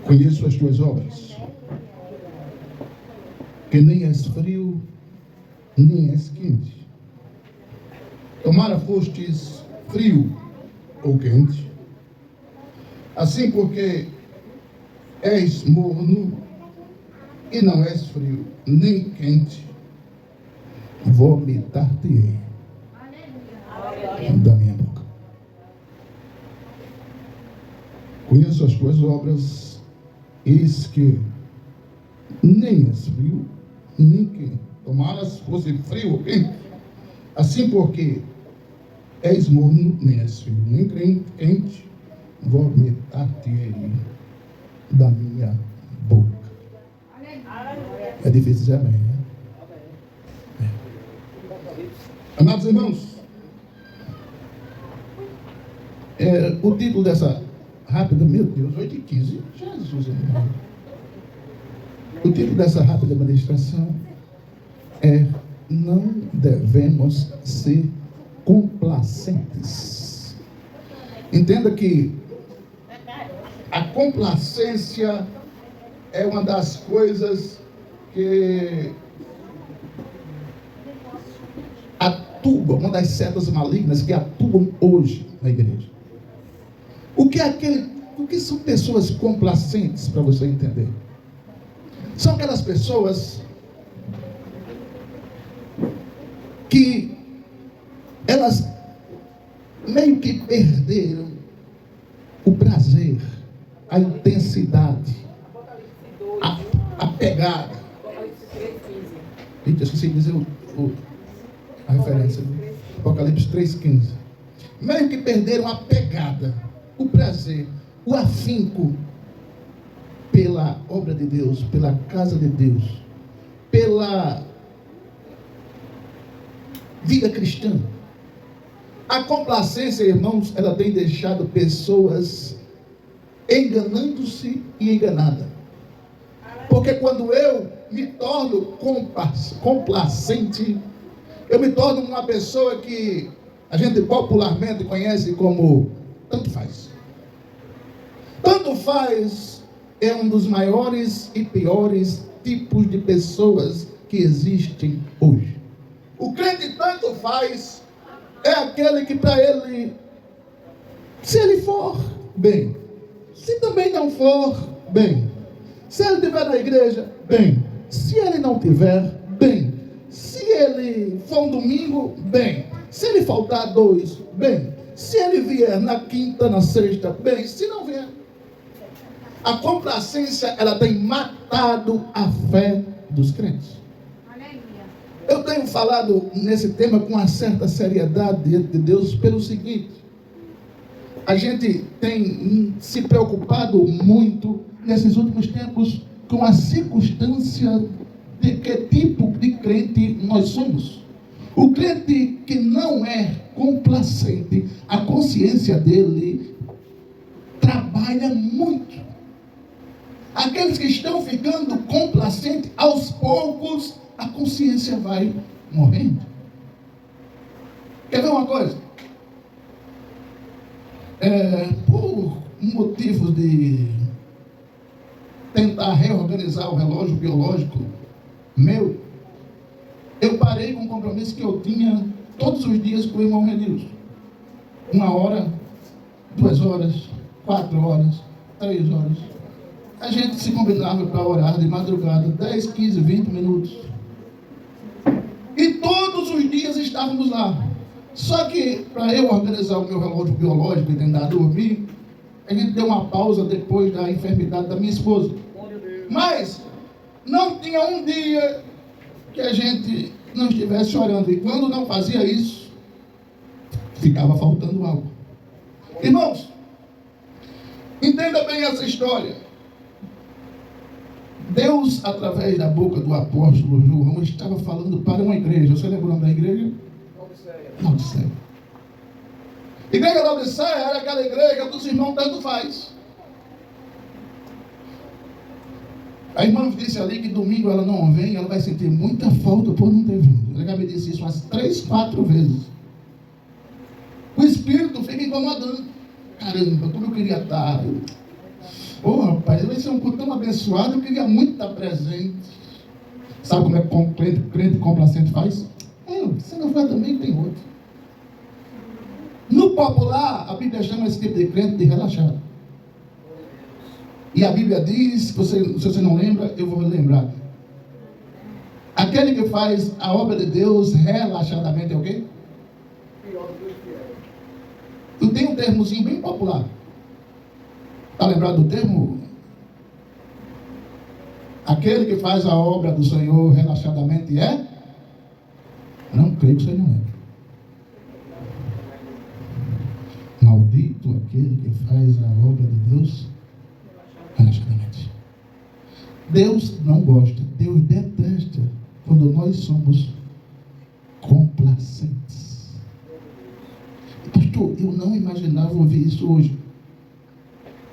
Conheço as tuas obras, que nem és frio, nem és quente. Tomara fostes frio ou quente, assim porque és morno e não és frio, nem quente, vomitar-te-ei da minha boca. Conheço as tuas obras, eis que nem és frio, nem quente. Tomaras fosse frio ou quente, assim porque és morno, nem és frio, nem quente, vomitar-te-ei da minha boca. É difícil dizer amém, né? Amados irmãos, o título dessa rápida, meu Deus, 8h15, Jesus amado. O título dessa rápida ministração é: não devemos ser complacentes. Entenda que a complacência é uma das coisas que atuam, uma das setas malignas que atuam hoje na igreja. O que são pessoas complacentes, para você entender? São aquelas pessoas que elas meio que perderam o prazer, a intensidade, a pegada. Gente, eu esqueci de dizer a referência, Apocalipse 3,15. Meio que perderam a pegada, o prazer, o afinco pela obra de Deus, pela casa de Deus, pela vida cristã. A complacência, irmãos, ela tem deixado pessoas enganando-se e enganadas. Porque quando eu me torno complacente, eu me torno uma pessoa que a gente popularmente conhece como tanto faz. Tanto faz é um dos maiores e piores tipos de pessoas que existem hoje. O crente tanto faz é aquele que para ele, se ele for, bem. Se também não for, bem. Se ele estiver na igreja, bem. Se ele não tiver, bem. Se ele for um domingo, bem. Se ele faltar 2, bem. Se ele vier na quinta, na sexta, bem. Se não vier. A complacência, ela tem matado a fé dos crentes. Eu tenho falado nesse tema com uma certa seriedade diante de Deus pelo seguinte: a gente tem se preocupado muito nesses últimos tempos com a circunstância de que tipo de crente nós somos. O crente que não é complacente, a consciência dele trabalha muito. Aqueles que estão ficando complacentes, aos poucos a consciência vai morrendo. Quer ver uma coisa? Por motivo de tentar reorganizar o relógio biológico meu, eu parei com um compromisso que eu tinha todos os dias com o irmão Renilson. 1 hora, 2 horas, 4 horas, 3 horas. A gente se combinava para orar de madrugada, 10, 15, 20 minutos. E todos os dias estávamos lá. Só que, para eu organizar o meu relógio biológico e tentar dormir, a gente deu uma pausa depois da enfermidade da minha esposa. Mas não tinha um dia que a gente não estivesse orando. E quando não fazia isso, ficava faltando algo. Irmãos, entenda bem essa história. Deus, através da boca do apóstolo João, estava falando para uma igreja. Você lembra o nome da igreja? Laodiceia. Igreja Laodiceia era aquela igreja dos irmãos tanto faz. A irmã disse ali que domingo ela não vem, ela vai sentir muita falta por não ter vindo. Ela já me disse isso umas 3, 4 vezes. O espírito fica incomodando. Caramba, como eu queria estar. Ô, rapaz, vai ser um culto tão abençoado, eu queria muito estar presente. Sabe como é que o crente complacente faz? Se não for também, tem outro. No popular, a Bíblia chama esse tipo de crente de relaxado. E a Bíblia diz, se você não lembra, eu vou lembrar. Aquele que faz a obra de Deus relaxadamente é o quê? Tu tem um termozinho bem popular. Está lembrado do termo? Aquele que faz a obra do Senhor relaxadamente é? Não creio que você não é. Maldito aquele que faz a obra de Deus relaxadamente. Deus não gosta, Deus detesta quando nós somos complacentes. Pastor, eu não imaginava ouvir isso hoje.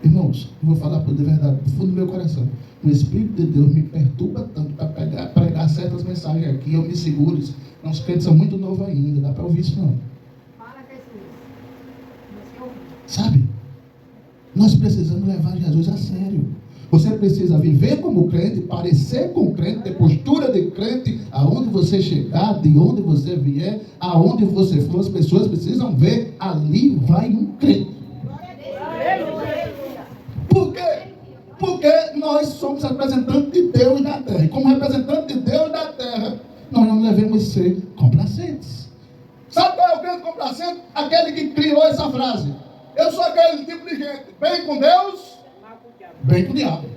Irmãos, eu vou falar de verdade, do fundo do meu coração. O Espírito de Deus me perturba tanto para pregar certas mensagens aqui, eu me seguro. Os crentes são muito novos ainda, dá para ouvir isso não. Sabe? Nós precisamos levar Jesus a sério. Você precisa viver como crente, parecer com crente, ter postura de crente, aonde você chegar, de onde você vier, aonde você for, as pessoas precisam ver, ali vai um crente. Por quê? Porque nós somos representantes de Deus na terra. E como representantes de Deus na terra, nós não devemos ser complacentes. Sabe qual é o crente complacente? Aquele que criou essa frase. Eu sou aquele tipo de gente, bem com Deus, bem com o diabo.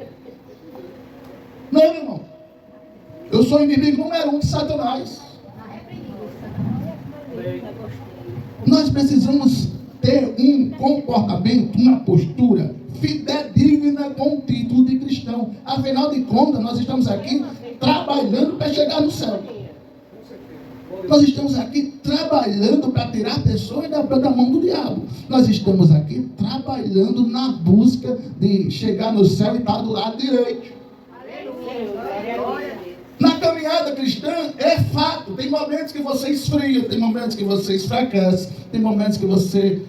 Não, meu irmão. Eu sou inimigo número 1 de Satanás. Nós precisamos ter um comportamento, uma postura fidedigna com o título de cristão. Afinal de contas, nós estamos aqui trabalhando para chegar no céu. Nós estamos aqui trabalhando para tirar pessoas da mão do diabo. Nós estamos aqui trabalhando na busca de chegar no céu e estar do lado direito. Na caminhada cristã, é fato, tem momentos que você esfria, tem momentos que você esfraquece, tem momentos que você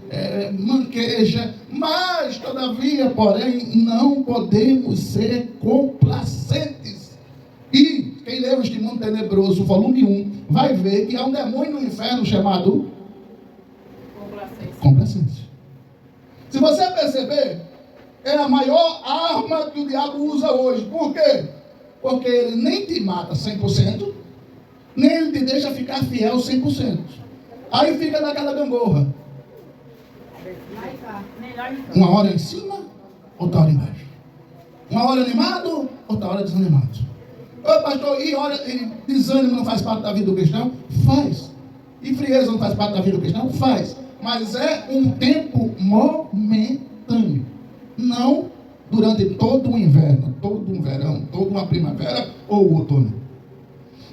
manqueja, mas, todavia, porém, não podemos ser complacentes. E quem leu Este Mundo Tenebroso, volume 1, vai ver que há um demônio no inferno chamado complacência. Se você perceber, é a maior arma que o diabo usa hoje. Por quê? Porque ele nem te mata 100%, nem ele te deixa ficar fiel 100%. Aí fica naquela gangorra. Uma hora em cima, outra hora embaixo. Uma hora animado, outra hora desanimado. Ô pastor, e desânimo não faz parte da vida do cristão? Faz. E frieza não faz parte da vida do cristão? Faz. Mas é um tempo momentâneo. Não durante todo o inverno, todo um verão, toda uma primavera ou outono.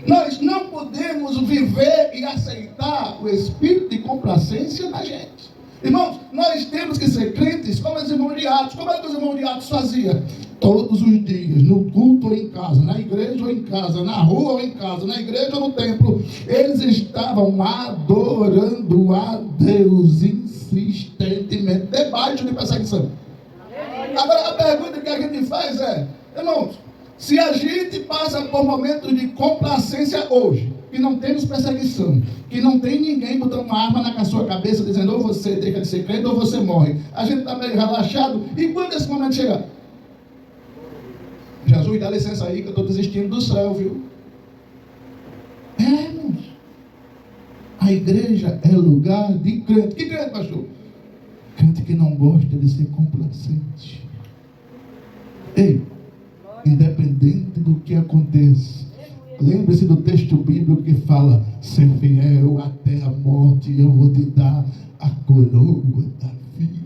Nós não podemos viver e aceitar o espírito de complacência na gente. Irmãos, nós temos que ser crentes como os irmãos de Atos. Como é que os irmãos de Atos faziam? Todos os dias, no culto ou em casa, na igreja ou em casa, na rua ou em casa, na igreja ou no templo, eles estavam adorando a Deus insistentemente, debaixo de perseguição. Agora a pergunta que a gente faz é, irmãos, se a gente passa por momentos de complacência hoje, que não temos perseguição, que não tem ninguém botando uma arma na sua cabeça dizendo ou você deixa de ser crente ou você morre, a gente está meio relaxado, e quando esse momento chegar? Jesus, dá licença aí que eu estou desistindo do céu, viu? Irmãos, a igreja é lugar de crente. Que crente, pastor? Crente que não gosta de ser complacente. Ei, independente do que aconteça, lembre-se do texto bíblico que fala: ser fiel até a morte, eu vou te dar a coroa da vida.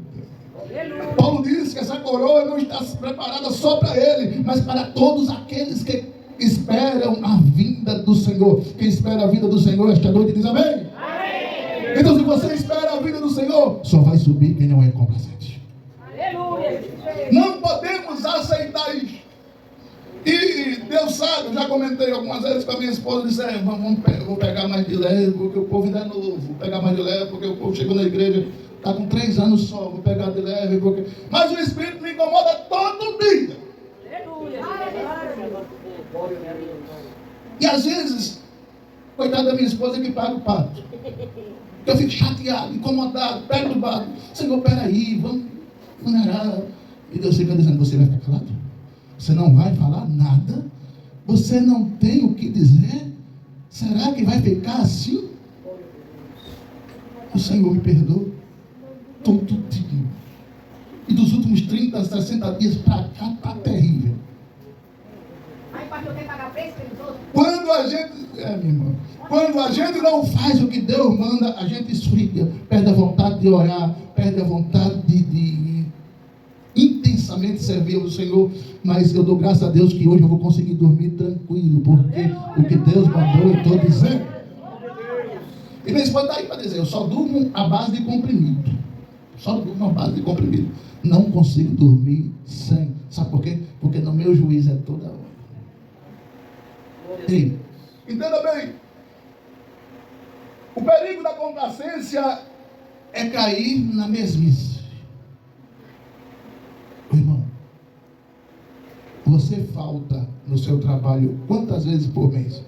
Paulo diz que essa coroa não está preparada só para ele, mas para todos aqueles que esperam a vinda do Senhor. Quem espera a vinda do Senhor esta noite diz amém? Amém. Então, se você espera a vinda do Senhor, só vai subir quem não é complacente. Aleluia. Não podemos aceitar isso. E Deus sabe, eu já comentei algumas vezes com a minha esposa, disse, vou pegar mais de leve, porque o povo ainda é novo, vou pegar mais de leve, porque o povo chegou na igreja Está com 3 anos só, vou pegar de leve, porque... Mas o Espírito me incomoda todo dia. E às vezes, coitada da minha esposa que paga o pato. Eu fico chateado, incomodado, perturbado. Senhor, peraí, vamos orar. E Deus fica dizendo, você vai ficar calado? Você não vai falar nada? Você não tem o que dizer? Será que vai ficar assim? O Senhor me perdoa todo dia. E dos últimos 30, 60 dias para cá está terrível. Quando a gente, minha irmã, quando a gente não faz o que Deus manda, a gente esfria, perde a vontade de orar, perde a vontade de intensamente servir ao Senhor. Mas eu dou graças a Deus que hoje eu vou conseguir dormir tranquilo, porque o que Deus mandou eu estou dizendo. E minha esposa está aí para dizer, eu só durmo à base de comprimido. Só durmo à base de comprimido. Não consigo dormir sem. Sabe por quê? Porque no meu juízo é toda hora. Ei, entenda bem. O perigo da complacência é cair na mesmice. Irmão, você falta no seu trabalho quantas vezes por mês?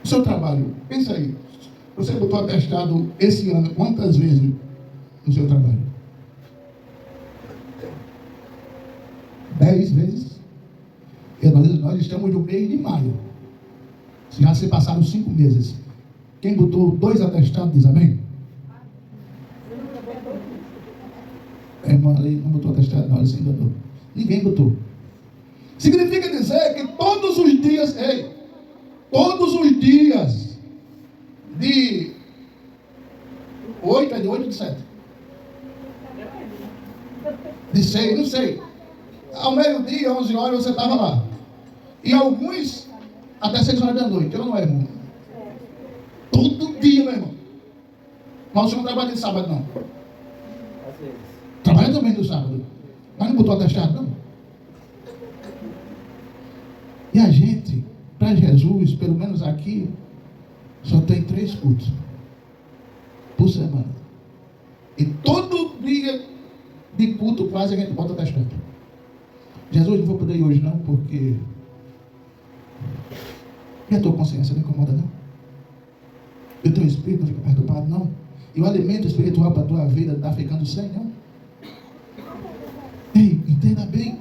O seu trabalho, pensa aí. Você botou atestado esse ano quantas vezes no seu trabalho? 10 vezes. E nós estamos no mês de maio. Já se passaram 5 meses. Quem botou 2 atestados diz amém? A irmã ali não botou atestado, não, ela se enganou. Ninguém botou. Significa dizer que todos os dias, todos os dias de 8, de 8 ou de 7? De 6, não sei. Ao meio-dia, 11 horas, você estava lá. E alguns até 6 horas da noite. Eu não é, irmão. Todo dia, meu irmão. Mas o senhor não trabalha de sábado, não. Trabalha também no sábado. Mas não botou atestado, não. E a gente, para Jesus, pelo menos aqui, só tem 3 cultos por semana. E todo dia de culto quase a gente bota atestado. Jesus, não vou poder ir hoje não, porque e a tua consciência não incomoda não? E o teu espírito não fica perturbado não? E o alimento espiritual para a tua vida está ficando sem não? Ei, entenda bem.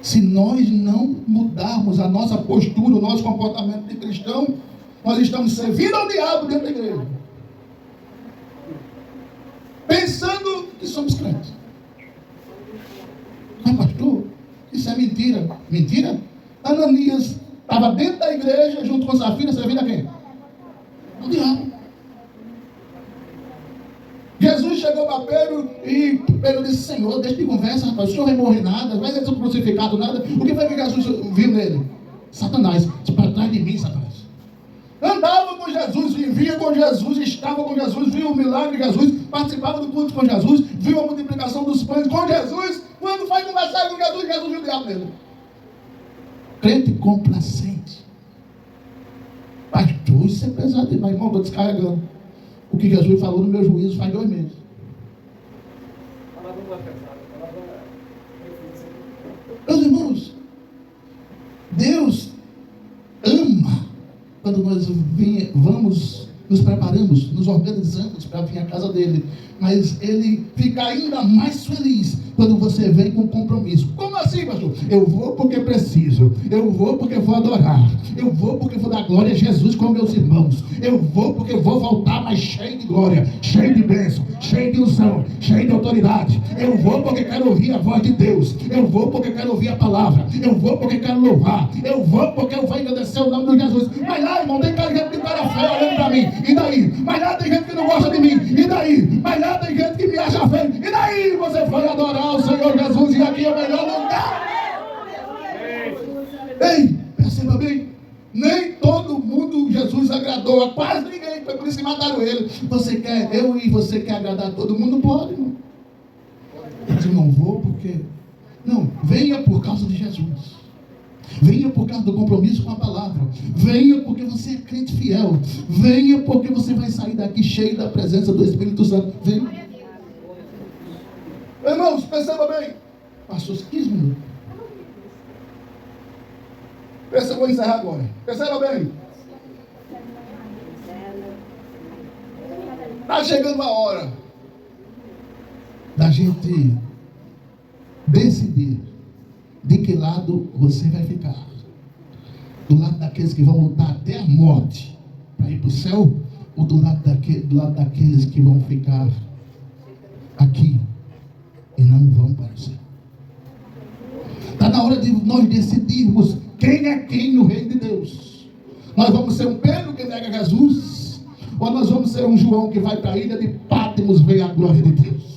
Se nós não mudarmos a nossa postura, o nosso comportamento de cristão, nós estamos servindo ao diabo dentro da igreja. Pensando que somos crentes. Mas pastor, isso é mentira. Mentira? Ananias estava dentro da igreja, junto com Safira, servindo a quem? O diabo. Jesus chegou para Pedro e Pedro disse, Senhor, deixa de conversa, rapaz, o senhor não vai morrer nada, vai ser crucificado nada. O que foi que Jesus viu nele? Satanás, para trás de mim, Satanás. Andava com Jesus, vivia com Jesus, estava com Jesus, viu o milagre de Jesus, participava do culto com Jesus, viu a multiplicação dos pães com Jesus. Quando foi conversar com Jesus, Jesus viu o diabo nele. Crente complacente. Pastor, isso é pesado demais, irmão, estou descarregando. O que Jesus falou no meu juízo faz 2 meses. Meus irmãos, Deus ama quando nós vamos, nos preparamos, nos organizamos para vir à casa dele. Mas ele fica ainda mais feliz quando você vem com compromisso. Como assim, pastor? Eu vou porque preciso. Eu vou porque vou adorar. Eu vou porque vou dar glória a Jesus com meus irmãos. Eu vou porque vou voltar mais cheio de glória, cheio de bênção, cheio de unção, cheio de autoridade. Eu vou porque quero ouvir a voz de Deus. Eu vou porque quero ouvir a palavra. Eu vou porque quero louvar. Eu vou porque eu vou agradecer o nome de Jesus. Mas lá, irmão, tem gente que cara feia olhando para mim. E daí? Mas lá tem gente que não gosta de mim. E daí? Mas lá tem gente que me acha feio. E daí? Você foi adorar o Senhor Jesus e aqui é o melhor lugar. Ei, perceba bem. Nem todo mundo Jesus agradou. A quase ninguém. Foi por isso que mataram ele. Você quer, eu e você quer agradar todo mundo? Não pode, irmão. Eu não vou porque... Não, venha por causa de Jesus. Venha por causa do compromisso com a palavra. Venha porque você é crente fiel. Venha porque você vai sair daqui cheio da presença do Espírito Santo. Venha. Irmãos, perceba bem. Passou 15 minutos. Eu vou encerrar agora. Perceba bem. Está chegando a hora da gente decidir de que lado você vai ficar. Do lado daqueles que vão lutar até a morte para ir para o céu, ou do lado daqueles que vão ficar aqui e não vão para o céu. Está na hora de nós decidirmos quem é quem no reino de Deus. Nós vamos ser um Pedro que nega Jesus, ou nós vamos ser um João que vai para a ilha de Patmos ver a glória de Deus.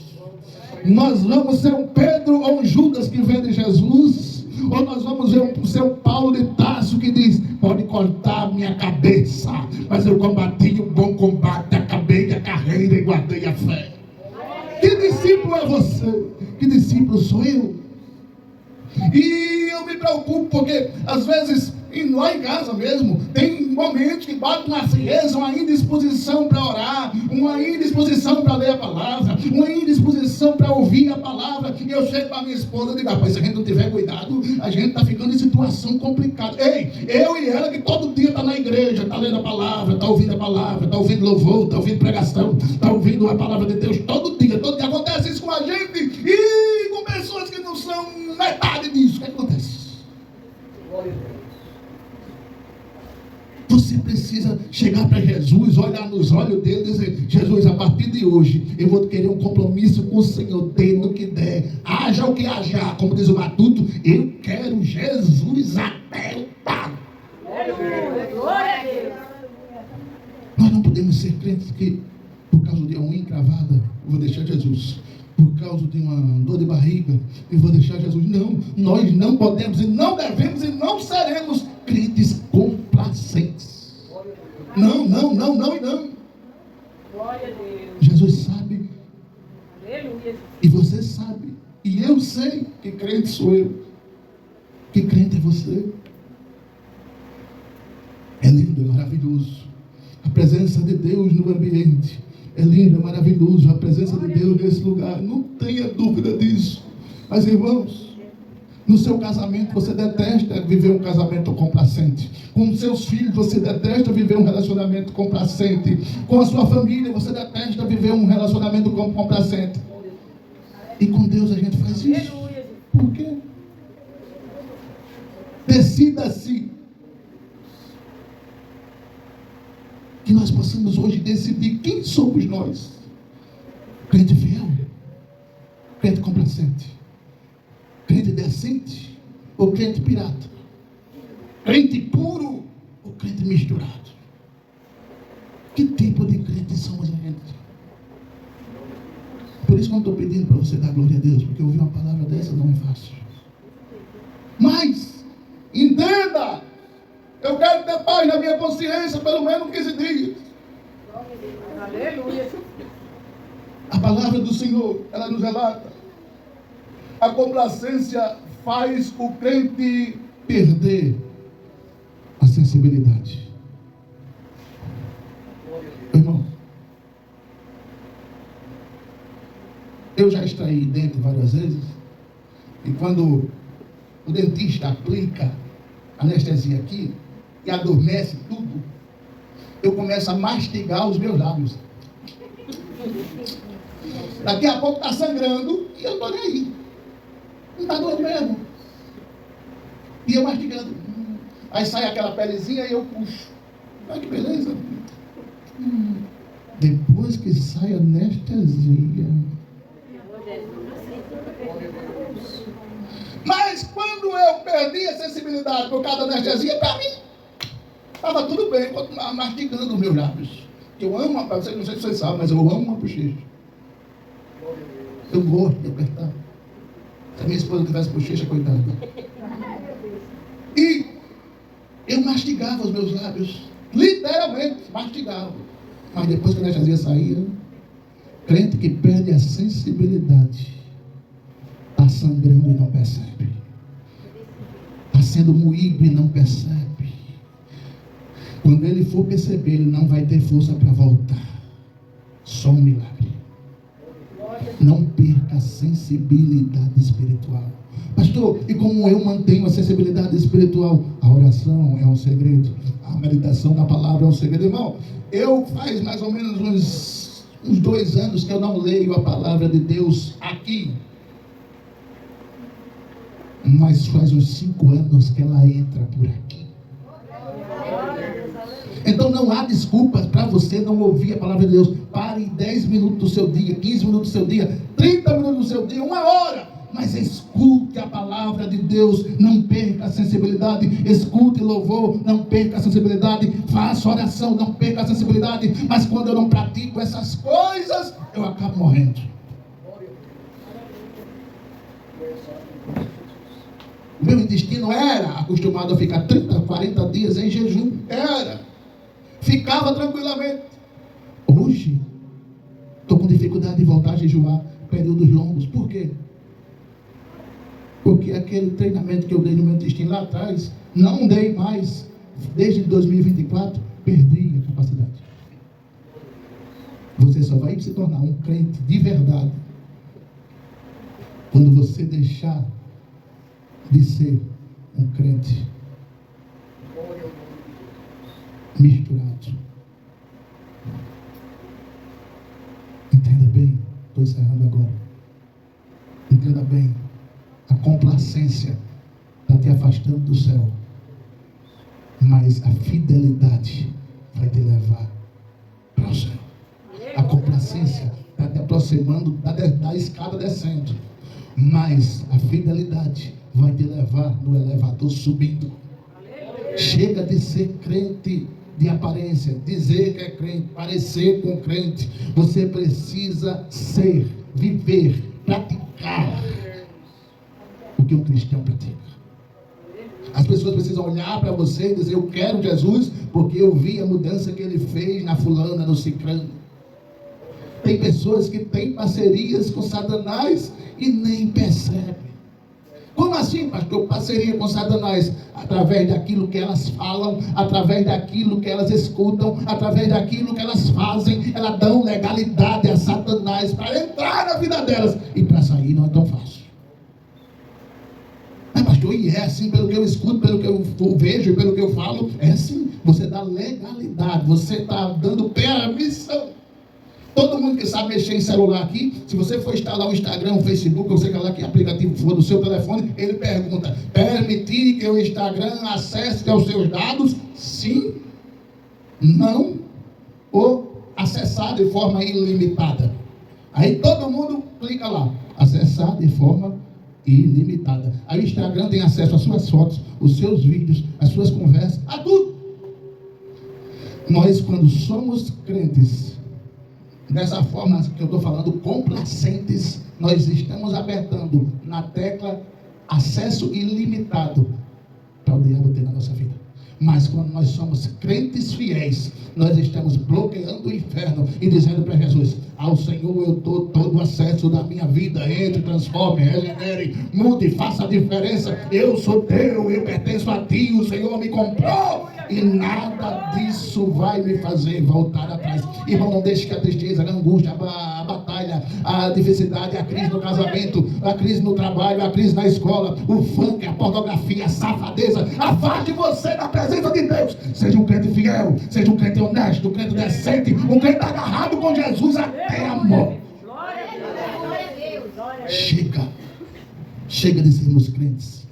Nós vamos ser um Pedro ou um Judas que vende Jesus, ou nós vamos ser um Paulo de Tarso que diz: pode cortar minha cabeça, mas eu combati um bom combate, acabei a carreira e guardei a fé. Que discípulo é você? Que discípulo sou eu? E eu me preocupo porque às vezes lá em casa mesmo tem momentos que bate uma frieza, uma indisposição para orar, uma indisposição para ler a palavra, uma indisposição para ouvir a palavra. E eu chego para minha esposa e digo: rapaz, se a gente não tiver cuidado, a gente está ficando em situação complicada. Ei, eu e ela que todo dia está na igreja, está lendo a palavra, está ouvindo a palavra, está ouvindo louvor, está ouvindo pregação, está ouvindo a palavra de Deus todo dia. Acontece isso com a gente e com pessoas que não são metade disso. O que acontece? Você precisa chegar para Jesus, olhar nos olhos dele e dizer: Jesus, a partir de hoje eu vou querer um compromisso com o Senhor, tendo que der, haja o que haja, como diz o Matuto, eu quero Jesus até o talo. Glória a Deus. Nós não podemos ser crentes que, por causa de uma unha encravada, eu vou deixar Jesus. Por causa de uma dor de barriga, eu vou deixar Jesus. Não, nós não podemos e não devemos e não seremos crentes complacentes. Não. Glória a Deus. Jesus sabe. Aleluia. E você sabe. E eu sei que crente sou eu. Que crente é você. É lindo, é maravilhoso. A presença de Deus no ambiente. É lindo, é maravilhoso a presença de Deus nesse lugar. Não tenha dúvida disso. Mas, irmãos, no seu casamento você detesta viver um casamento complacente. Com seus filhos você detesta viver um relacionamento complacente. Com a sua família você detesta viver um relacionamento complacente. E com Deus a gente faz isso. Por quê? Decida-se. Que nós possamos hoje decidir quem somos nós. Crente fiel, crente complacente, crente decente ou crente pirata, crente puro ou crente misturado. Que tipo de crente somos a gente? Por isso que eu não estou pedindo para você dar glória a Deus, porque ouvir uma palavra dessa não é fácil. Mas entenda, eu quero ter paz na minha consciência pelo menos 15 dias. Aleluia. A palavra do Senhor, ela nos relata: a complacência faz o crente perder a sensibilidade. Irmão, eu já extraí dente várias vezes, e quando o dentista aplica anestesia aqui e adormece tudo, eu começo a mastigar os meus lábios. Daqui a pouco está sangrando e eu estou nem aí. Não está doendo mesmo. E eu mastigando. Aí sai aquela pelezinha e eu puxo. Olha que beleza. Depois que sai a anestesia. Mas quando eu perdi a sensibilidade por causa da anestesia, para mim estava tudo bem, continuava mastigando os meus lábios. Eu amo, não sei se vocês sabem, mas eu amo uma bochecha. Eu gosto de apertar. Se a minha esposa tivesse bochecha, coitada. E eu mastigava os meus lábios, literalmente mastigava. Mas depois que a anestesia saía, crente que perde a sensibilidade está sangrando e não percebe. Está sendo moído e não percebe. Quando ele for perceber, ele não vai ter força para voltar. Só um milagre. Não perca a sensibilidade espiritual. Pastor, e como eu mantenho a sensibilidade espiritual? A oração é um segredo. A meditação na palavra é um segredo. Irmão, eu faz mais ou menos uns 2 anos que eu não leio a palavra de Deus aqui. Mas faz uns 5 anos que ela entra por aqui. Então não há desculpas para você não ouvir a palavra de Deus. Pare 10 minutos do seu dia, 15 minutos do seu dia, 30 minutos do seu dia, 1 hora. Mas escute a palavra de Deus, não perca a sensibilidade. Escute louvor, não perca a sensibilidade. Faça oração, não perca a sensibilidade. Mas quando eu não pratico essas coisas, eu acabo morrendo. O meu intestino era acostumado a ficar 30, 40 dias em jejum. Ficava tranquilamente. Hoje, estou com dificuldade de voltar a jejuar períodos longos. Por quê? Porque aquele treinamento que eu dei no meu intestino lá atrás, não dei mais. Desde 2024, perdi a capacidade. Você só vai se tornar um crente de verdade quando você deixar de ser um crente misturado. Entenda bem, estou encerrando agora. Entenda bem, a complacência está te afastando do céu, mas a fidelidade vai te levar para o céu. A complacência está te aproximando da escada descendo, mas a fidelidade vai te levar no elevador subindo. Chega de ser crente de aparência, dizer que é crente, parecer com crente. Você precisa ser, viver, praticar o que um cristão pratica. As pessoas precisam olhar para você e dizer: eu quero Jesus porque eu vi a mudança que ele fez na fulana, no cicrano. Tem pessoas que têm parcerias com Satanás e nem percebem. Como assim, pastor? Parceria com Satanás? Através daquilo que elas falam, através daquilo que elas escutam, através daquilo que elas fazem. Elas dão legalidade a Satanás para entrar na vida delas, e para sair não é tão fácil. Mas pastor, e é assim, pelo que eu escuto, pelo que eu vejo e pelo que eu falo, é assim. Você dá legalidade, você está dando permissão. Todo mundo que sabe mexer em celular aqui, se você for instalar o Instagram, o Facebook, ou seja lá que aplicativo for do seu telefone, ele pergunta: permitir que o Instagram acesse aos seus dados? Sim, não, ou acessar de forma ilimitada. Aí todo mundo clica lá, acessar de forma ilimitada. Aí o Instagram tem acesso às suas fotos, os seus vídeos, às suas conversas, a tudo. Nós, quando somos crentes dessa forma que eu estou falando, complacentes, nós estamos apertando na tecla acesso ilimitado para o diabo ter na nossa vida. Mas quando nós somos crentes fiéis, nós estamos bloqueando o inferno e dizendo para Jesus: ao Senhor eu dou todo o acesso da minha vida. Entre, transforme, regenere, mude, faça a diferença. Eu sou teu, eu pertenço a ti, o Senhor me comprou. E nada disso vai me fazer voltar atrás. Irmão, não deixe que a tristeza, a angústia, a batalha, a dificuldade, a crise no casamento, a crise no trabalho, a crise na escola, o funk, a pornografia, a safadeza, afaste você da presença de Deus. Seja um crente fiel, seja um crente honesto, um crente decente, um crente agarrado com Jesus até a morte. Chega de sermos crentes.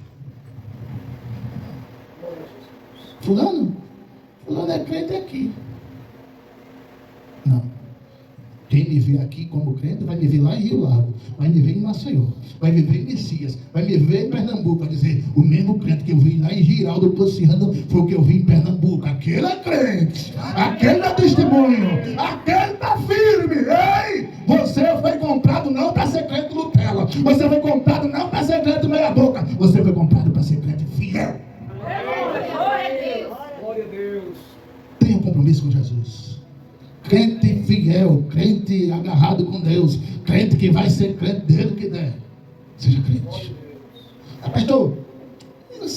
Fulano é crente aqui. Não. Quem me vê aqui como crente vai me ver lá em Rio Largo, vai me ver em Maceió, vai me ver em Messias, vai me ver em Pernambuco. Vai dizer: o mesmo crente que eu vi lá em Giraldo Pociano foi o que eu vi em Pernambuco. Aquele é crente, aquele é testemunho, aquele está firme. Ei, você foi comprado não para ser crente Nutella, você foi comprado não para ser crente meia boca, você foi comprado para ser crente fiel. Tenha um compromisso com Jesus. Crente fiel, crente agarrado com Deus, crente que vai ser crente dele que der. Seja crente. Pastor,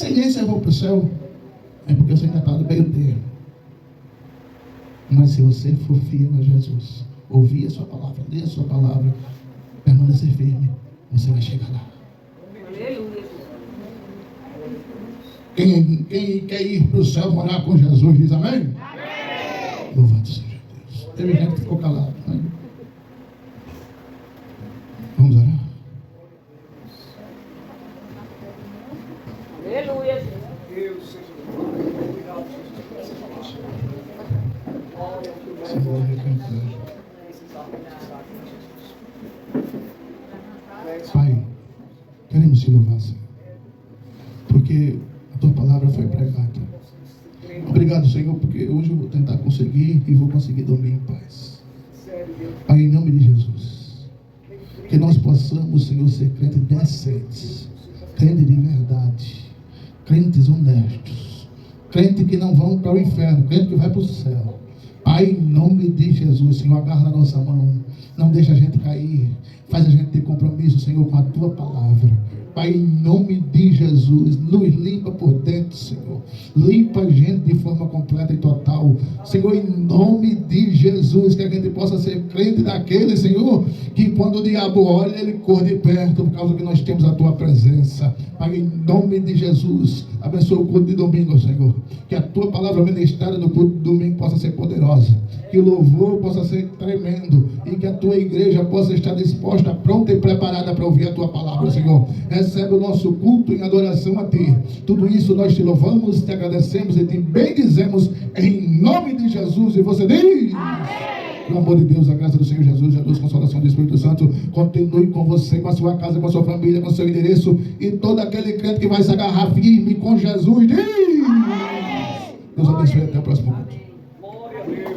Se ninguém servou para o céu, é porque você ainda está no meio termo. Mas se você for fiel a Jesus, ouvir a sua palavra, ler a sua palavra, permanecer firme, você vai chegar lá. Aleluia. Quem quer ir para o céu morar com Jesus, diz amém? Amém. Louvado seja Deus. Teve gente que ficou calado. Né? Vamos orar? Aleluia. Deus seja louvado. Obrigado, Jesus. Se for recantar. Pai, queremos te louvar, Senhor, porque a tua palavra foi pregada. Obrigado, Senhor, porque hoje eu vou tentar conseguir e vou conseguir dormir em paz. Pai, em nome de Jesus, que nós possamos, Senhor, ser crentes decentes, crentes de verdade, crentes honestos, crentes que não vão para o inferno, crentes que vai para o céu. Pai, em nome de Jesus, Senhor, agarra na nossa mão, não deixa a gente cair, faz a gente ter compromisso, Senhor, com a tua palavra. Pai, em nome de Jesus, nos limpa por dentro, Senhor. Limpa a gente de forma completa e total. Senhor, em nome de Jesus, que a gente possa ser crente daquele, Senhor, que quando o diabo olha, ele corre de perto, por causa que nós temos a tua presença. Pai, em nome de Jesus, abençoa o culto de domingo, Senhor. Que a tua palavra ministrada no culto de domingo possa ser poderosa. Que o louvor possa ser tremendo. E que a tua igreja possa estar disposta, pronta e preparada para ouvir a tua palavra, Senhor. Recebe o nosso culto em adoração a ti. Tudo isso nós te louvamos, te agradecemos e te bendizemos em nome de Jesus. E você diz: amém. Pelo amor de Deus, a graça do Senhor Jesus, a doce consolação do Espírito Santo continue com você, com a sua casa, com a sua família, com o seu endereço. E todo aquele crente que vai se agarrar firme com Jesus diz: amém. Deus abençoe, até o próximo culto. Glória a Deus.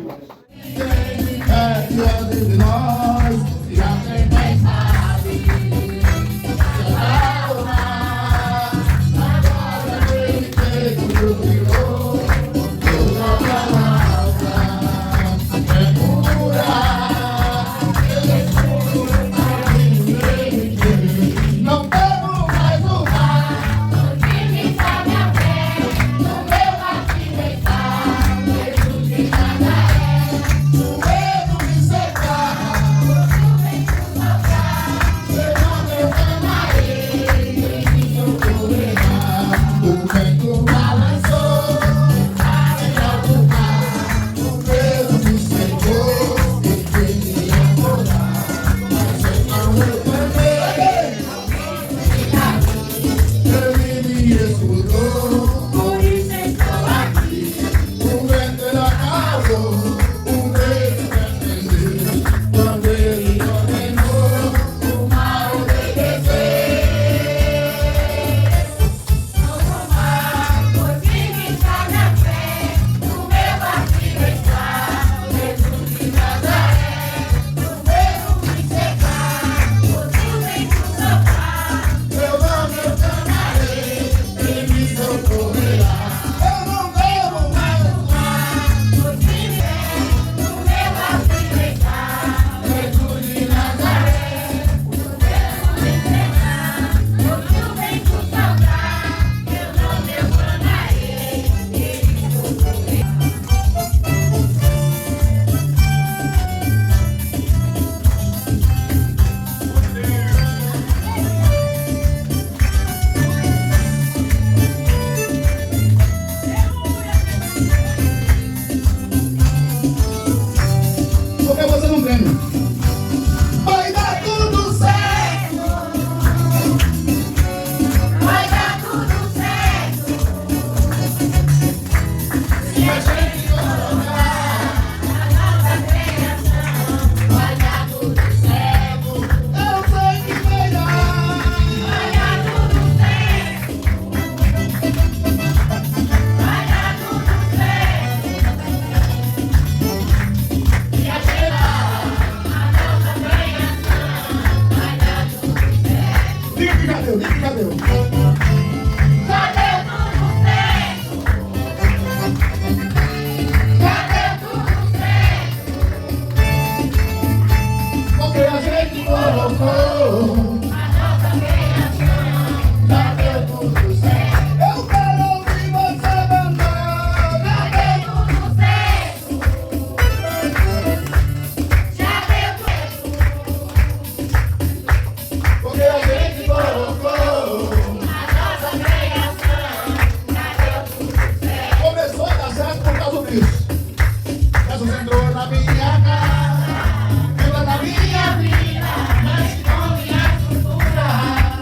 isso. Jesus entrou na minha casa, entrou na minha vida, mas com minha cultura,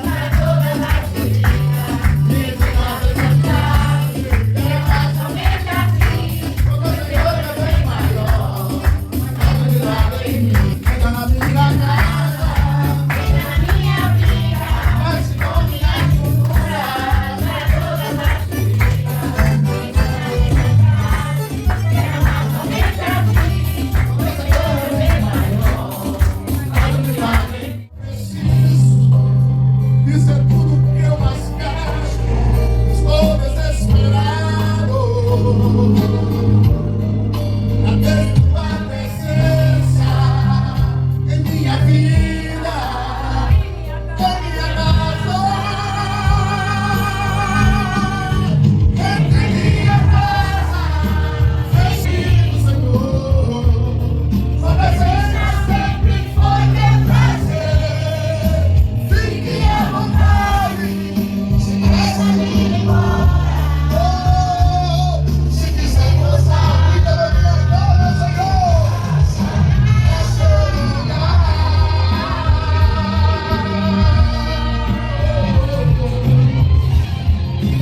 para todas as feridas, me ensinou a cantar, é mais somente assim, porque o Senhor é bem maior, está de lado em mim, entra na minha casa, entra na minha vida, mas com minha cultura, para todas as feridas, me ensinou a cantar, é mais somente assim, porque o Senhor é bem maior, está de lado em mim. Isso é tudo que eu mais quero. Estou desesperado. Até tua presença em minha vida, em minha casa, entre minha casa, Espírito Senhor. Sua presença sempre foi meu prazer. Fique à vontade, se quiser ir embora. Oh, se quiser gozar a vida da minha casa, Senhor, é seu lugar.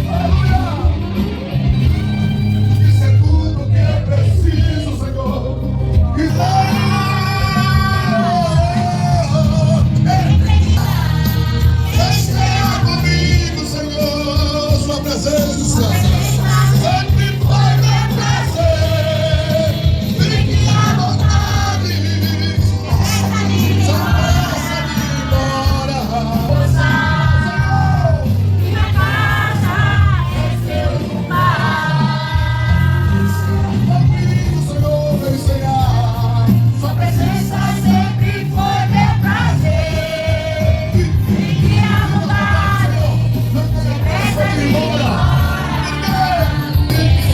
Aleluia! Isso é tudo que eu preciso, Senhor. Esteja comigo, Senhor, sua presença sempre foi meu prazer. Fique à vontade, só peça de ir embora. Senhor, Minha casa é seu lugar. comigo, Senhor, vem cear. Sua presença sempre foi meu prazer. Fique à vontade, Não peça tem de ir embora.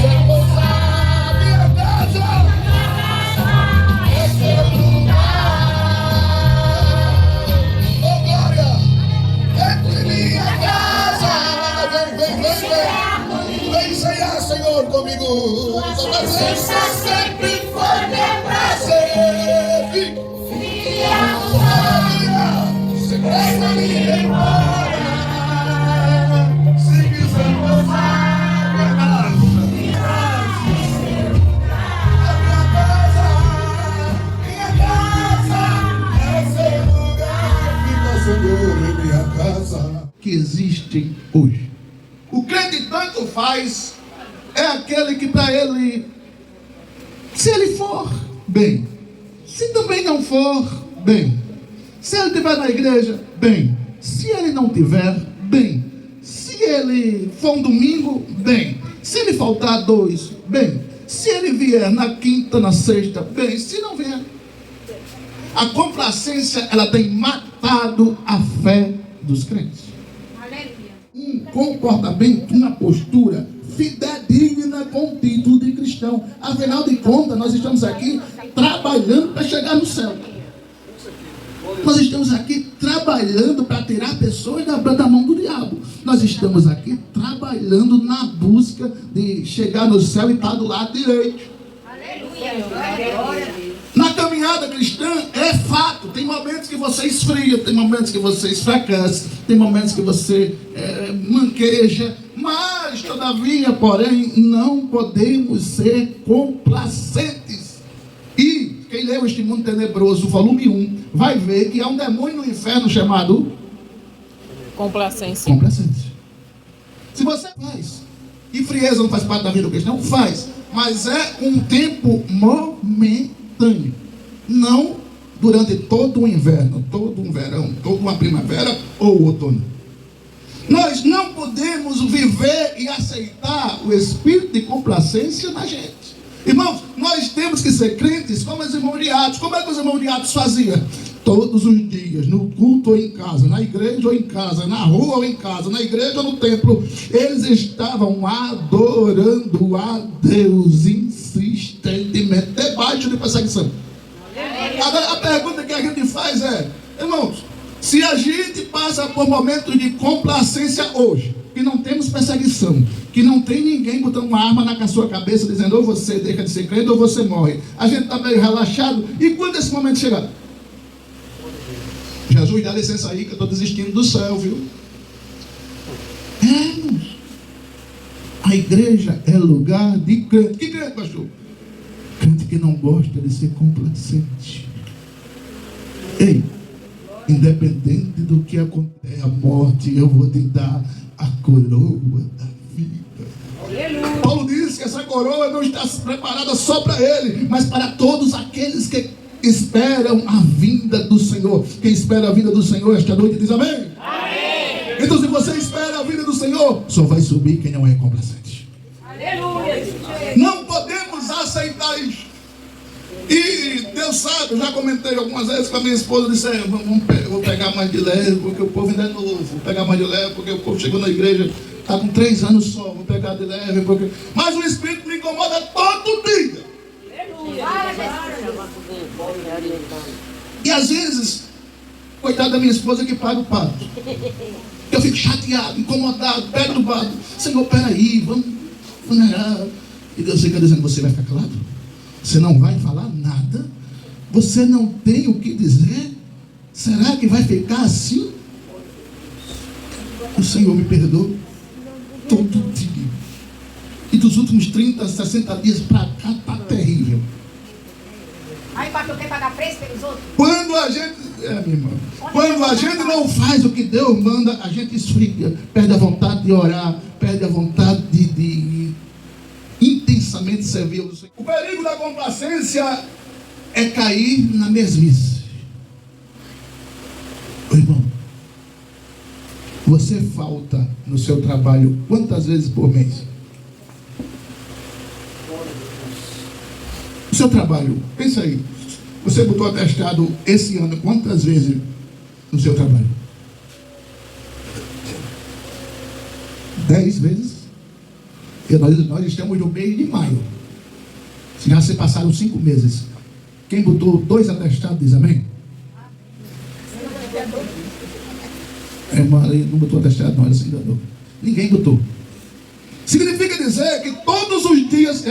Sem pousar, minha casa é seu lugar. Oh, glória! Entre minha casa. Vem ceiar, Senhor, comigo. Sua presença sempre foi meu prazer. Fique à vontade, Se presta ir embora. Se quiser pousar, minha casa. Minha casa é seu lugar. Fica, Senhor, em minha casa. Que existem hoje. O crente tanto faz é aquele que para ele, se ele for, bem. Se também não for, bem. Se ele estiver na igreja, bem. Se ele não tiver, bem. Se ele for um domingo, bem. Se ele faltar dois, bem. Se ele vier na quinta, na sexta, bem. Se não vier. A complacência, ela tem matado a fé dos crentes. Um comportamento, uma postura fidedigna com o título de cristão. Afinal de contas, nós estamos aqui trabalhando para chegar no céu. Nós estamos aqui trabalhando para tirar pessoas da mão do diabo. Nós estamos aqui trabalhando na busca de chegar no céu e estar do lado direito. Na caminhada cristã é fato. Tem momentos que você esfria, tem momentos que você esfraquece, tem momentos que você manqueja. Mas, todavia, porém, não podemos ser complacentes. E quem leu Este Mundo Tenebroso, volume 1, vai ver que há um demônio no inferno chamado Complacência. complacência. Se você faz, e frieza não faz parte da vida do cristão, faz, mas é um tempo momentâneo. Não durante todo o inverno, todo um verão, toda uma primavera ou outono. Nós não podemos viver e aceitar o espírito de complacência na gente. Irmãos, nós temos que ser crentes como os irmãos de Atos. Como é que os irmãos de Atos faziam? Todos os dias, no culto ou em casa, na igreja ou em casa, na rua ou em casa, na igreja ou no templo, eles estavam adorando a Deus insistentemente, debaixo de perseguição. Agora, a pergunta que a gente faz é, irmãos, se a gente passa por momentos de complacência hoje, que não temos perseguição, que não tem ninguém botando uma arma na sua cabeça dizendo ou você deixa de ser crente ou você morre. A gente está meio relaxado. E quando esse momento chegar? Jesus, dá licença aí que eu estou desistindo do céu, viu? Irmãos, a igreja é lugar de crente. Que crente, pastor? Crente que não gosta de ser complacente. Ei, independente do que acontecer, a morte, eu vou te dar a coroa da vida. Paulo diz que essa coroa não está preparada só para ele, mas para todos aqueles que esperam a vinda do Senhor. Quem espera a vinda do Senhor esta noite diz amém? Amém. Então, se você espera a vinda do Senhor, só vai subir quem não é complacente. Aleluia. Não podemos aceitar isso. E Deus sabe, eu já comentei algumas vezes com a minha esposa, disse, vou pegar mais de leve, porque o povo ainda é novo, vou pegar mais de leve, porque o povo chegou na igreja, está com 3 anos só, vou pegar de leve, porque... Mas o Espírito me incomoda todo dia. E às vezes, coitada da minha esposa que paga o pato. Eu fico chateado, incomodado, perturbado. Senhor, peraí, vamos orar. E Deus fica dizendo, você vai ficar calado? Você não vai falar nada? Você não tem o que dizer? Será que vai ficar assim? O Senhor me perdoa todo dia. E dos últimos 30, 60 dias para cá está terrível. Aí, pastor, quer pagar preço pelos outros? Quando a gente, minha irmã, quando a gente não faz o que Deus manda, a gente esfria, perde a vontade de orar, perde a vontade de intensamente servir o Senhor. O perigo da complacência é cair na mesmice. Ô, irmão, você falta no seu trabalho quantas vezes por mês? O seu trabalho, pensa aí, você botou atestado esse ano quantas vezes no seu trabalho? 10 vezes? E nós estamos no mês de maio. Já se passaram 5 meses. Quem botou 2 atestados diz amém? Irmã, não botou atestado, não, ela se enganou. Ninguém botou. Significa dizer que todos os dias,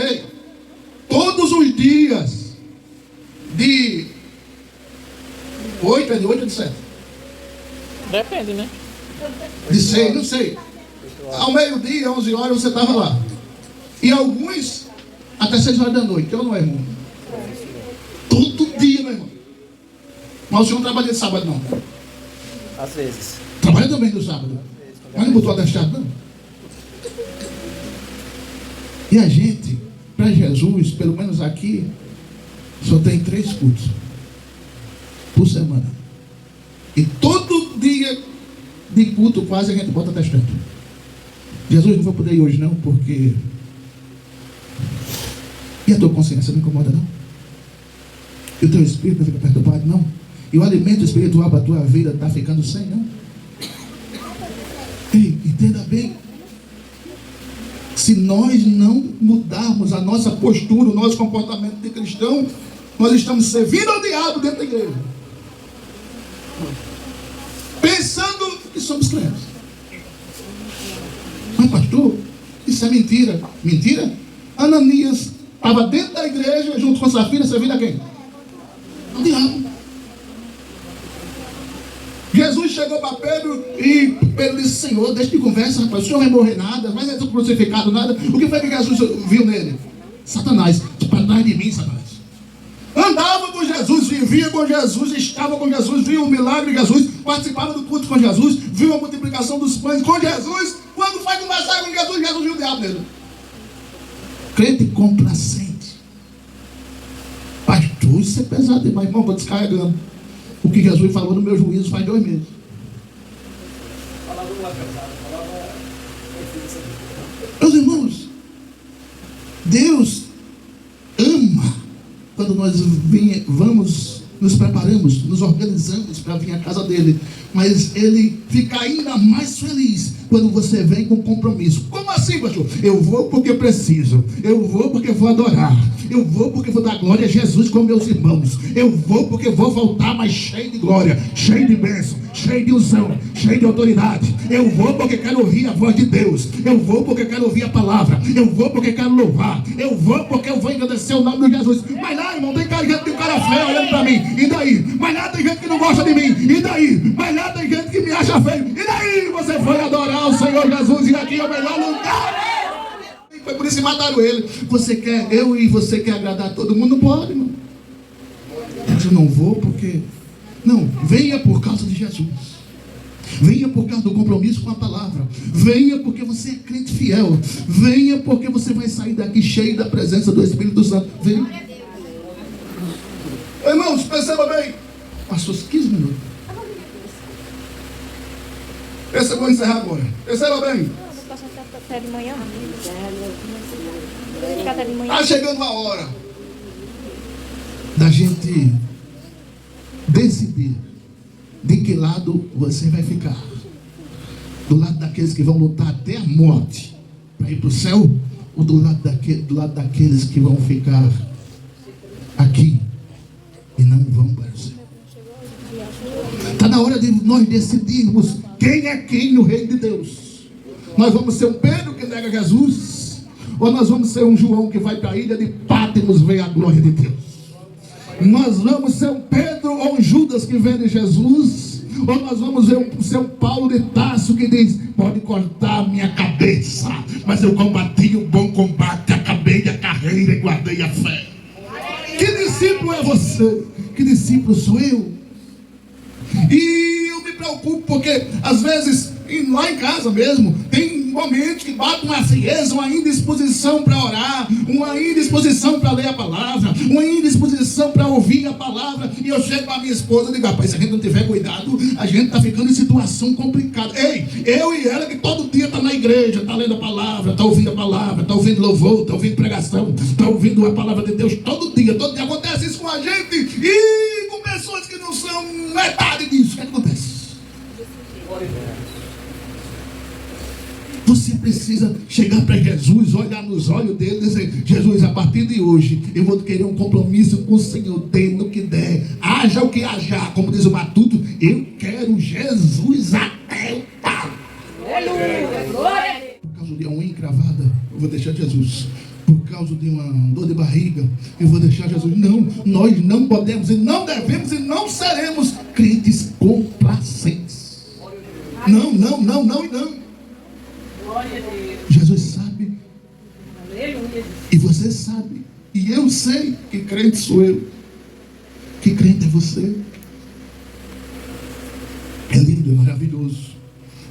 de 8 é de 8 ou de 7? Depende, né? De 6, não sei. Ao meio-dia, 11 horas, você estava lá. E alguns até 6 horas da noite. Eu não é, irmão? Todo dia, meu irmão. Mas o senhor não trabalha de sábado, não? Às vezes. Trabalha também do sábado. Mas não botou atestado, não? E a gente, para Jesus, pelo menos aqui, só tem 3 cultos por semana. E todo dia de culto quase a gente bota atestado. Jesus, não vou poder ir hoje não, porque... E a tua consciência não incomoda não? E o teu espírito não fica perturbado não? E o alimento espiritual para a tua vida está ficando sem não? Ei, entenda bem. Se nós não mudarmos a nossa postura, o nosso comportamento de cristão, nós estamos servindo ao diabo dentro da igreja. Pensando que somos crentes. Mas pastor, isso é mentira. Mentira? Ananias estava dentro da igreja, junto com Safira, servindo a quem? Ao diabo. Jesus chegou para Pedro e Pedro disse, Senhor, deixa de conversa, rapaz, o senhor não vai morrer nada, vai ser crucificado nada. O que foi que Jesus viu nele? Satanás, para trás de mim, Satanás. Andava com Jesus, vivia com Jesus, estava com Jesus, via o milagre de Jesus, participava do culto com Jesus, viu a multiplicação dos pães com Jesus. Quando foi conversar com Jesus, Jesus viu o diabo nele. Crente complacente. Pastor, isso é pesado demais, irmão, estou descarregando. O que Jesus falou no meu juízo faz 2 meses. Meus irmãos, Deus ama quando nós vamos nos preparamos, nos organizamos para vir à casa dele, mas ele fica ainda mais feliz quando você vem com compromisso. Como assim, pastor? Eu vou porque preciso, eu vou porque vou adorar, eu vou porque vou dar glória a Jesus com meus irmãos, eu vou porque vou voltar mais cheio de glória, cheio de bênção, cheio de unção, cheio de autoridade. Eu vou porque quero ouvir a voz de Deus, eu vou porque quero ouvir a palavra, eu vou porque quero louvar, eu vou porque eu vou agradecer o nome de Jesus. Mas lá, irmão, tem cara que tem um cara feio olhando para mim, e daí? Mas lá tem gente que não gosta de mim, e daí? Mas lá tem gente que me acha feio, e daí? Você foi adorar o Senhor Jesus e aqui é o melhor lugar. Foi por isso que mataram ele. Você quer, eu e você quer agradar todo mundo? Não pode, irmão. Eu não vou porque... Não, venha por causa de Jesus. Venha por causa do compromisso com a palavra. Venha porque você é crente fiel. Venha porque você vai sair daqui cheio da presença do Espírito Santo. Venha. Irmãos, perceba bem. Passou 15 minutos. Essa eu vou encerrar agora. Perceba bem. Até de manhã. Até de manhã. Está chegando a hora da gente decidir de que lado você vai ficar. Do lado daqueles que vão lutar até a morte para ir para o céu, ou do lado daqueles que vão ficar aqui e não vão para o céu. Está na hora de nós decidirmos quem é quem no reino de Deus. Nós vamos ser um Pedro que nega Jesus, ou nós vamos ser um João que vai para a ilha de Pátimos ver a glória de Deus. Nós vamos ser um Pedro ou um Judas que vende Jesus, ou nós vamos ser um Paulo de Tarso que diz: pode cortar a minha cabeça, mas eu combati o bom combate, acabei a carreira e guardei a fé. Que discípulo é você? Que discípulo sou eu? E eu me preocupo porque às vezes lá em casa mesmo tem momentos que bate uma frieza, uma indisposição para orar, uma indisposição para ler a palavra, uma indisposição para ouvir a palavra, e eu chego para minha esposa e digo: rapaz, se a gente não tiver cuidado, a gente está ficando em situação complicada. Ei, eu e ela que todo dia está na igreja, está lendo a palavra, está ouvindo a palavra, está ouvindo louvor, está ouvindo pregação, está ouvindo a palavra de Deus todo dia acontece isso com a gente, e com pessoas que não são metade disso. O que acontece? Você precisa chegar para Jesus, olhar nos olhos dele e dizer: Jesus, a partir de hoje eu vou querer um compromisso com o Senhor, dê no que der, haja o que haja, como diz o Matuto, eu quero Jesus até o tal. Por causa de uma unha encravada, eu vou deixar Jesus. Por causa de uma dor de barriga, eu vou deixar Jesus. Não, nós não podemos e não devemos e não seremos crentes complacentes. Não, não, não, não e não. Jesus sabe, e você sabe, e eu sei que crente sou eu, que crente é você. É lindo, é maravilhoso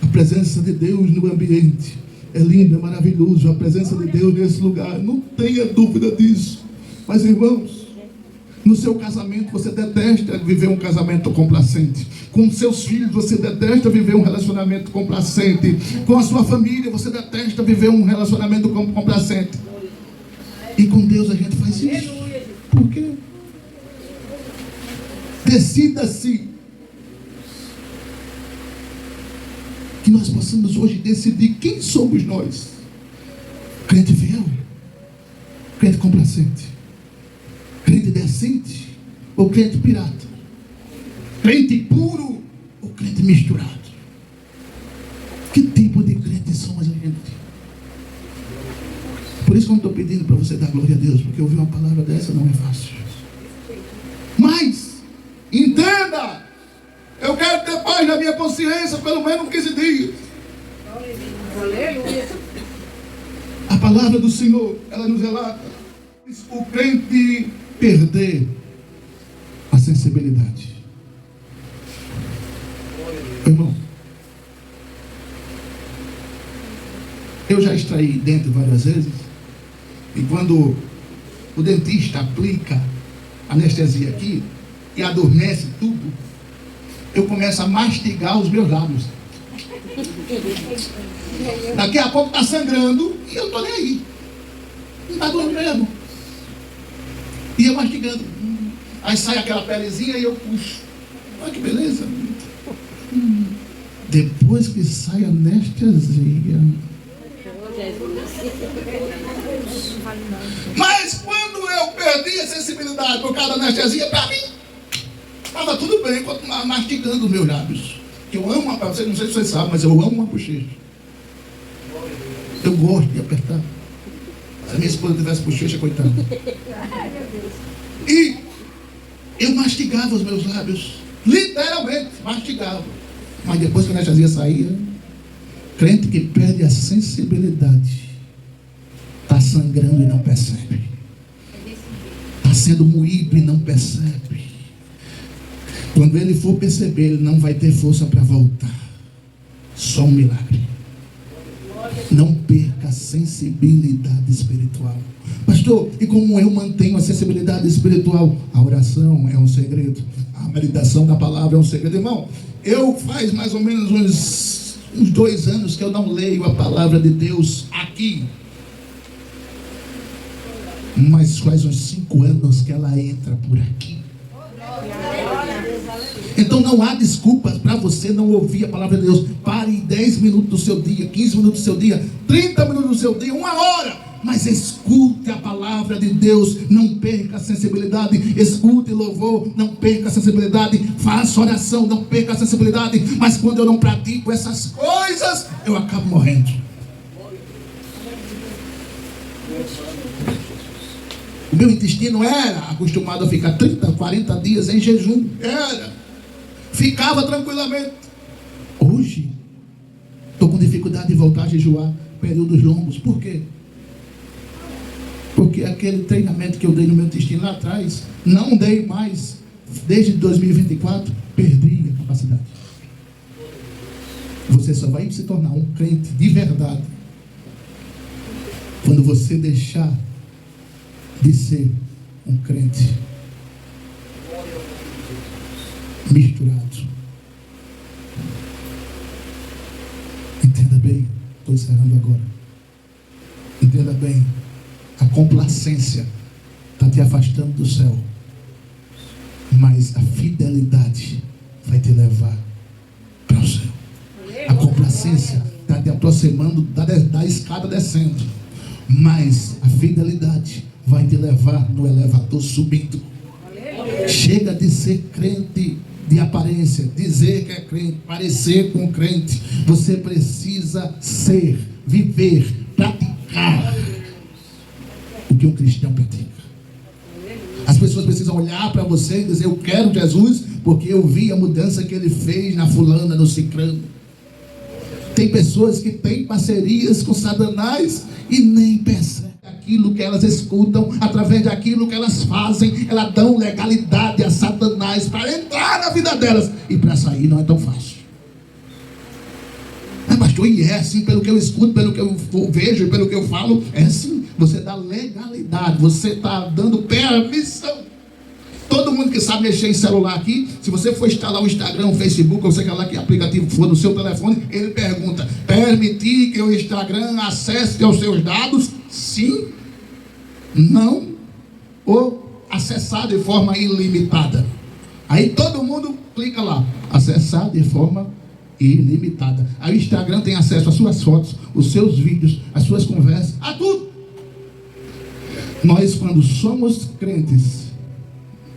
a presença de Deus no ambiente. É lindo, é maravilhoso a presença de Deus nesse lugar, não tenha dúvida disso. Mas irmãos, no seu casamento você detesta viver um casamento complacente. Com seus filhos você detesta viver um relacionamento complacente. Com a sua família você detesta viver um relacionamento complacente. E com Deus a gente faz isso. Por quê? Decida-se. Que nós possamos hoje decidir quem somos nós. Crente fiel? Crente complacente? Crente decente ou crente pirata? Crente puro ou crente misturado? Que tipo de crente somos a gente? Por isso que eu não estou pedindo para você dar glória a Deus, porque ouvir uma palavra dessa não é fácil. Mas, entenda, eu quero ter paz na minha consciência pelo menos 15 dias. A palavra do Senhor, ela nos relata o crente perder a sensibilidade. Irmão, eu já extraí dente várias vezes, e quando o dentista aplica anestesia aqui e adormece tudo, eu começo a mastigar os meus lábios. Daqui a pouco está sangrando e eu estou nem aí. Não está doendo mesmo. E eu mastigando. Aí sai aquela pelezinha e eu puxo. Olha que beleza. Depois que sai a anestesia. Mas quando eu perdi a sensibilidade por causa da anestesia, para mim, estava tudo bem, enquanto mastigando os meus lábios. Eu amo uma, não sei se vocês sabem, mas eu amo uma bochecha. Eu gosto de apertar. Se a minha esposa tivesse bochecha, coitada. E eu mastigava os meus lábios. Literalmente, mastigava. Mas depois que a anestesia saía, crente que perde a sensibilidade, está sangrando e não percebe. Está sendo moído e não percebe. Quando ele for perceber, ele não vai ter força para voltar. Só um milagre. Não perca a sensibilidade espiritual. Pastor, e como eu mantenho a sensibilidade espiritual? A oração é um segredo. A meditação da palavra é um segredo. Irmão, eu faz mais ou menos uns 2 anos que eu não leio a palavra de Deus aqui. Mas faz uns 5 anos que ela entra por aqui. Então não há desculpas para você não ouvir a palavra de Deus. Pare 10 minutos do seu dia, 15 minutos do seu dia, 30 minutos do seu dia, 1 hora. Mas escute a palavra de Deus, não perca a sensibilidade. Escute louvor, não perca a sensibilidade. Faça oração, não perca a sensibilidade. Mas quando eu não pratico essas coisas, eu acabo morrendo. O meu intestino era acostumado a ficar 30, 40 dias em jejum. Ficava tranquilamente. Hoje, estou com dificuldade de voltar a jejuar períodos longos. Por quê? Porque aquele treinamento que eu dei no meu intestino lá atrás, não dei mais. Desde 2024, perdi a capacidade. Você só vai se tornar um crente de verdade quando você deixar de ser um crente misturado. Entenda bem, estou encerrando agora. Entenda bem, a complacência está te afastando do céu, mas a fidelidade vai te levar para o céu. A complacência está te aproximando da escada descendo, mas a fidelidade vai te levar no elevador subindo. Chega de ser crente de aparência, dizer que é crente, parecer com crente. Você precisa ser, viver, praticar o que um cristão pratica. As pessoas precisam olhar para você e dizer: eu quero Jesus porque eu vi a mudança que ele fez na fulana, no cicrano. Tem pessoas que têm parcerias com Satanás e nem percebem aquilo que elas escutam, através daquilo que elas fazem. Elas dão legalidade a Satanás para entrar na vida delas, e para sair não é tão fácil. Mas pastor, e é assim, pelo que eu escuto, pelo que eu vejo, pelo que eu falo, é assim. Você dá legalidade, você está dando permissão. Todo mundo que sabe mexer em celular aqui, se você for instalar o Instagram, o Facebook, ou sei lá que aplicativo for no seu telefone, ele pergunta: permitir que o Instagram acesse aos seus dados? Sim, não, ou acessar de forma ilimitada. Aí todo mundo clica lá: acessar de forma ilimitada. Aí o Instagram tem acesso às suas fotos, os seus vídeos, às suas conversas, a tudo. Nós, quando somos crentes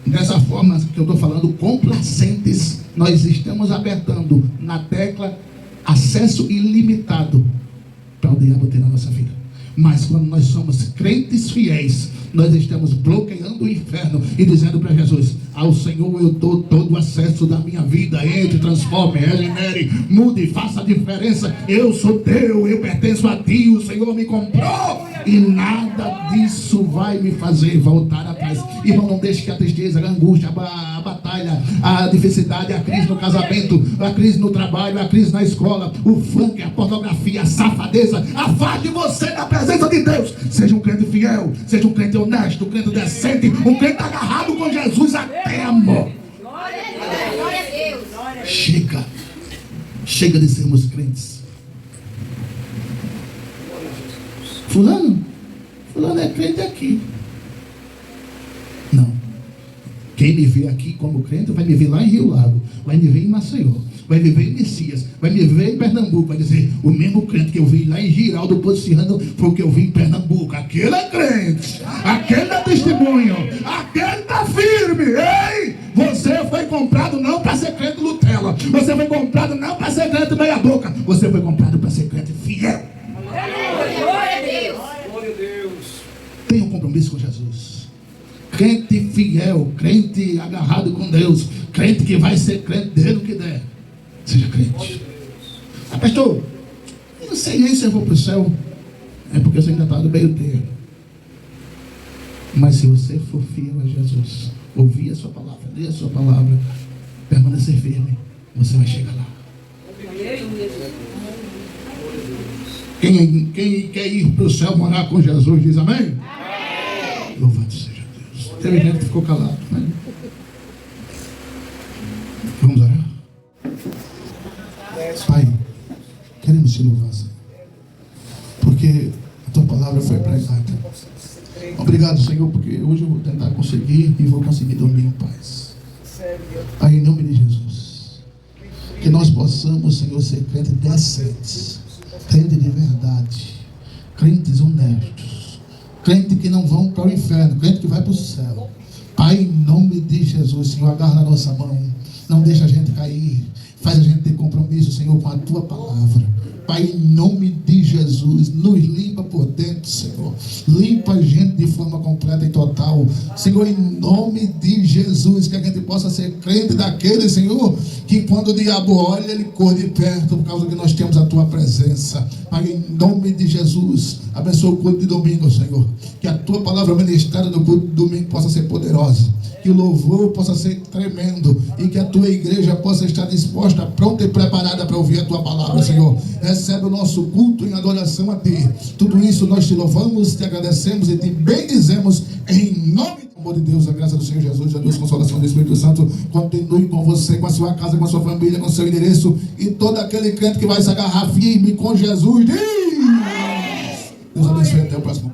dessa forma que eu estou falando, complacentes, nós estamos apertando na tecla acesso ilimitado para o diabo ter na nossa vida. Mas quando nós somos crentes fiéis, nós estamos bloqueando o inferno e dizendo para Jesus: ao Senhor eu dou todo o acesso da minha vida. Entre, transforme, regenere, mude, faça a diferença. Eu sou teu, eu pertenço a ti, o Senhor me comprou, e nada disso vai me fazer voltar atrás. Irmão, não deixe que a tristeza, a angústia, a batalha, a dificuldade, a crise no casamento, a crise no trabalho, a crise na escola, o funk, a pornografia, a safadeza, afaste você da presença de Deus. Seja um crente fiel, seja um crente honesto, um crente decente, um crente agarrado com Jesus até a morte. Glória a Deus. Chega de sermos crentes. Fulano é crente aqui. Não. Quem me vê aqui como crente vai me ver lá em Rio Lago, vai me ver em Maceió, vai me ver em Messias, vai me ver em Pernambuco, vai dizer, o mesmo crente que eu vi lá em Giraldo Posiciano foi o que eu vi em Pernambuco. Aquele é crente, aquele é testemunho, aquele está firme. Ei, você foi comprado não para ser crente Nutella, você foi comprado não para ser crente meia boca, você foi comprado para ser crente fiel. Glória a Deus. Glória a Deus. Tenha um compromisso com Jesus. Crente fiel, crente agarrado com Deus, crente que vai ser crente desde o que der. Seja crente. Ah, pastor, eu não sei nem se eu vou para o céu. É porque você ainda está no meio termo. Mas se você for fiel a Jesus, ouvir a sua palavra, ler a sua palavra, permanecer firme, você vai chegar lá. Quem quer ir para o céu morar com Jesus, diz amém? Amém. Louvado seja Deus. Teve gente que ficou calado, né? Vamos orar? Pai, queremos te louvar, Senhor, porque a tua palavra foi pregada. Obrigado, Senhor, porque hoje eu vou tentar conseguir e vou conseguir dormir em paz. Pai, em nome de Jesus, que nós possamos, Senhor, ser crentes decentes, crentes de verdade, crentes honestos, crentes que não vão para o inferno, crentes que vai para o céu. Pai, em nome de Jesus, Senhor, agarra na nossa mão, não deixa a gente cair, faz a gente ter compromisso, Senhor, com a tua palavra. Pai, em nome de Jesus, nos limpa por dentro, Senhor. Limpa a gente de forma completa e total. Senhor, em nome de Jesus, que a gente possa ser crente daquele, Senhor, que quando o diabo olha, ele corre de perto, por causa que nós temos a tua presença. Pai, em nome de Jesus, abençoa o culto de domingo, Senhor. Que a tua palavra ministrada no culto de domingo possa ser poderosa. Que o louvor possa ser tremendo e que a tua igreja possa estar disposta, pronta e preparada para ouvir a tua palavra, Senhor. Recebe o nosso culto em adoração a ti. Tudo isso nós te louvamos, te agradecemos e te bendizemos em nome do amor de Deus, a graça do Senhor Jesus, a Deus, a consolação do Espírito Santo continue com você, com a sua casa, com a sua família, com o seu endereço e todo aquele crente que vai se agarrar firme com Jesus. Deus abençoe, até o próximo.